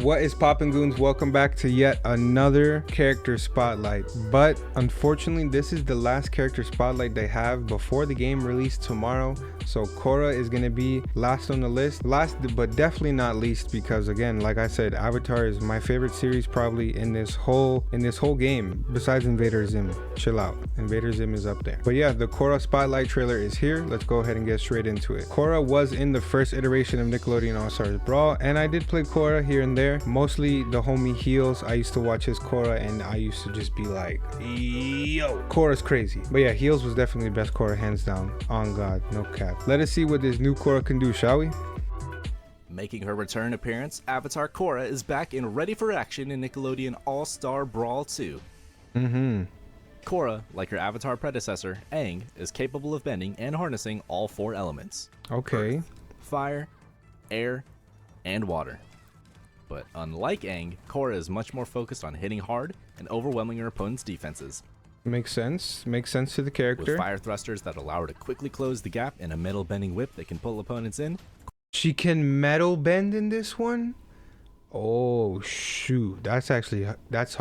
What is poppin', goons? Welcome back to yet another character spotlight, but unfortunately this is the last character spotlight they have before the game release tomorrow. So Korra is gonna be last on the list, last but definitely not least, because again, like I said, Avatar is my favorite series probably in this whole game besides Invader Zim. Chill out, Invader Zim is up there. But yeah, the Korra spotlight trailer is here. Let's go ahead and get straight into it. Korra was in the first iteration of Nickelodeon All-Stars Brawl, and I did play Korra here and there, mostly the homie Heels. I used to watch his Korra and I used to just be like, yo, Korra's crazy. But yeah, Heels was definitely the best Korra, hands down, on God, no cap. Let us see what this new Korra can do, shall we? Making her return appearance, Avatar Korra is back and ready for action in Nickelodeon All-Star Brawl 2. Korra, like her Avatar predecessor, Aang, is capable of bending and harnessing all four elements. Okay. Earth, fire, air, and water. But unlike Aang, Korra is much more focused on hitting hard and overwhelming her opponent's defenses. Makes sense to the character. With fire thrusters that allow her to quickly close the gap and a metal bending whip that can pull opponents in. She can metal bend in this one? Oh shoot, that's hard. That's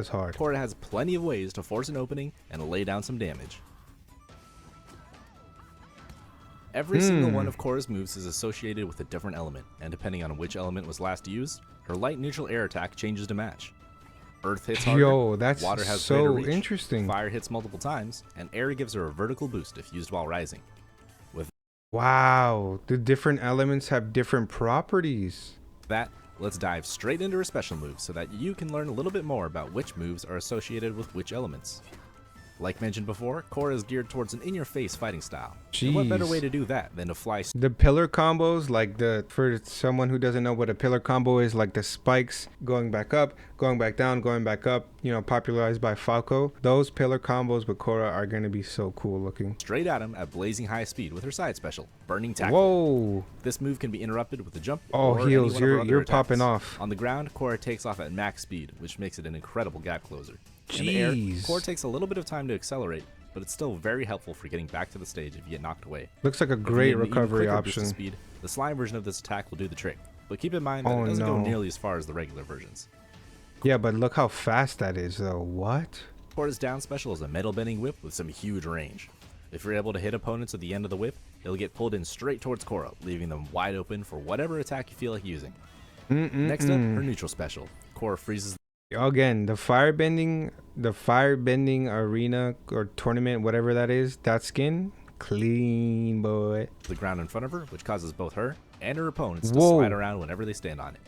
hard. Korra has plenty of ways to force an opening and lay down some damage. Every single one of Korra's moves is associated with a different element, and depending on which element was last used, her light neutral air attack changes to match. Earth hits harder, yo, that's water has so greater reach, interesting. Fire hits multiple times, and air gives her a vertical boost if used while rising. Wow, the different elements have different properties. That, let's dive straight into her special moves so that you can learn a little bit more about which moves are associated with which elements. Like mentioned before, Korra is geared towards an in-your-face fighting style. And what better way to do that than to fly? The pillar combos, like for someone who doesn't know what a pillar combo is, like the spikes going back up, going back down, going back up, you know, popularized by Falco. Those pillar combos with Korra are going to be so cool looking. Straight at him at blazing high speed with her side special, Burning Tackle. Whoa! This move can be interrupted with a jump. Oh, Heels, you're popping off. On the ground, Korra takes off at max speed, which makes it an incredible gap closer. In the air, Korra takes a little bit of time to accelerate, but it's still very helpful for getting back to the stage if you get knocked away. Looks like a great recovery option. Speed, the slime version of this attack will do the trick, but keep in mind that it doesn't go nearly as far as the regular versions. Yeah, but look how fast that is though. What? Korra's down special is a metal bending whip with some huge range. If you're able to hit opponents at the end of the whip, it'll get pulled in straight towards Korra, leaving them wide open for whatever attack you feel like using. Next up, her neutral special. Korra freezes. Again, the firebending arena or tournament, whatever that is, that skin, clean, boy. The ground in front of her, which causes both her and her opponents to slide around whenever they stand on it.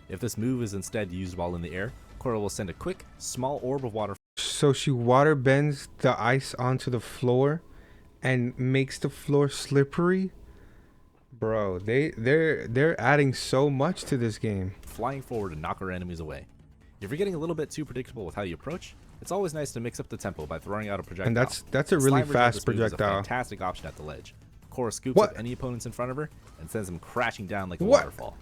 If this move is instead used while in the air, Korra will send a quick, small orb of water. So she water bends the ice onto the floor and makes the floor slippery? Bro, they're adding so much to this game. Flying forward to knock her enemies away. If you're getting a little bit too predictable with how you approach, it's always nice to mix up the tempo by throwing out a projectile. And that's a really fast projectile. Is a fantastic option at the ledge. Korra scoops up any opponents in front of her and sends them crashing down like a waterfall.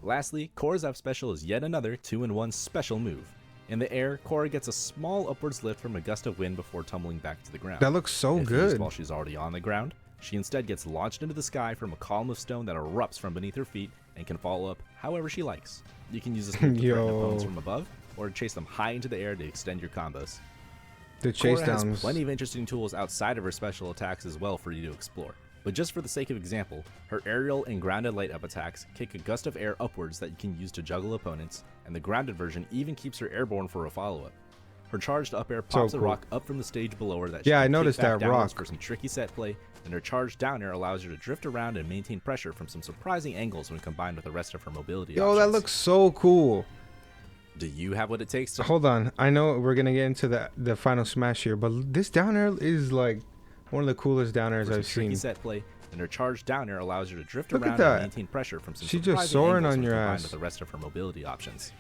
Lastly, Korra's up special is yet another 2-in-1 special move. In the air, Korra gets a small upwards lift from a gust of wind before tumbling back to the ground. That looks so good. While she's already on the ground, she instead gets launched into the sky from a column of stone that erupts from beneath her feet and can follow up however she likes. You can use this move to threaten opponents from above, or chase them high into the air to extend your combos. The chase Korra downs has plenty of interesting tools outside of her special attacks as well for you to explore. But just for the sake of example, her aerial and grounded light up attacks kick a gust of air upwards that you can use to juggle opponents, and the grounded version even keeps her airborne for a follow-up. Her charged up air pops a rock up from the stage below her that she I noticed that rock for some tricky set play, and her charged down air allows her to drift around and maintain pressure from some surprising angles when combined with the rest of her mobility options. That looks so cool. Do you have what it takes to... Hold on. I know we're going to get into the final smash here, but this down air is like one of the coolest down airs I've seen. Set play, and her charged down air allows her to drift around and maintain pressure from some surprising just soaring angles on your combined ass with the rest of her mobility options.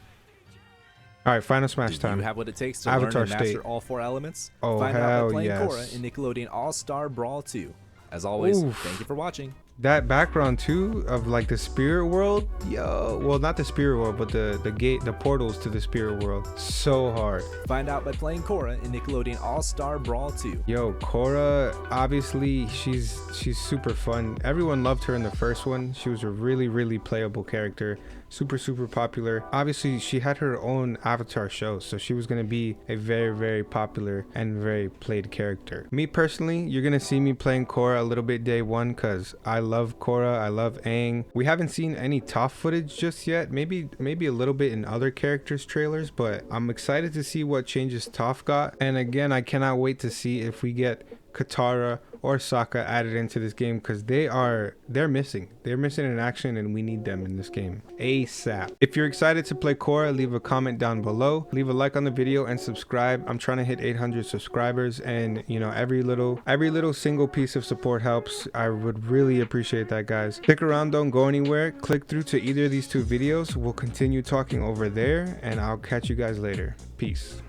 All right, final smash time. Do you have what it takes to Avatar learn and master all four elements? Oh, Find out by hell playing yes. Korra in Nickelodeon All-Star Brawl 2. As always, thank you for watching. That background too of like the spirit world, yo, well, not the spirit world, but the gate, the portals to the spirit world, so hard. Find out by playing Korra in Nickelodeon All-Star Brawl 2. Yo, Korra, obviously she's super fun. Everyone loved her in the first one. She was a really playable character, super popular. Obviously she had her own Avatar show, so she was going to be a very popular and very played character. Me personally, you're going to see me playing Korra a little bit day one, because I love Korra, I love Aang. We haven't seen any Toph footage just yet, maybe a little bit in other characters trailers, but I'm excited to see what changes Toph got. And again, I cannot wait to see if we get Katara or Sokka added into this game, because they're missing in action, and we need them in this game ASAP. If you're excited to play Korra, leave a comment down below, leave a like on the video, and subscribe. I'm trying to hit 800 subscribers, and you know, every little single piece of support helps. I would really appreciate that, guys. Stick around, don't go anywhere. Click through to either of these two videos. We'll continue talking over there, and I'll catch you guys later. Peace.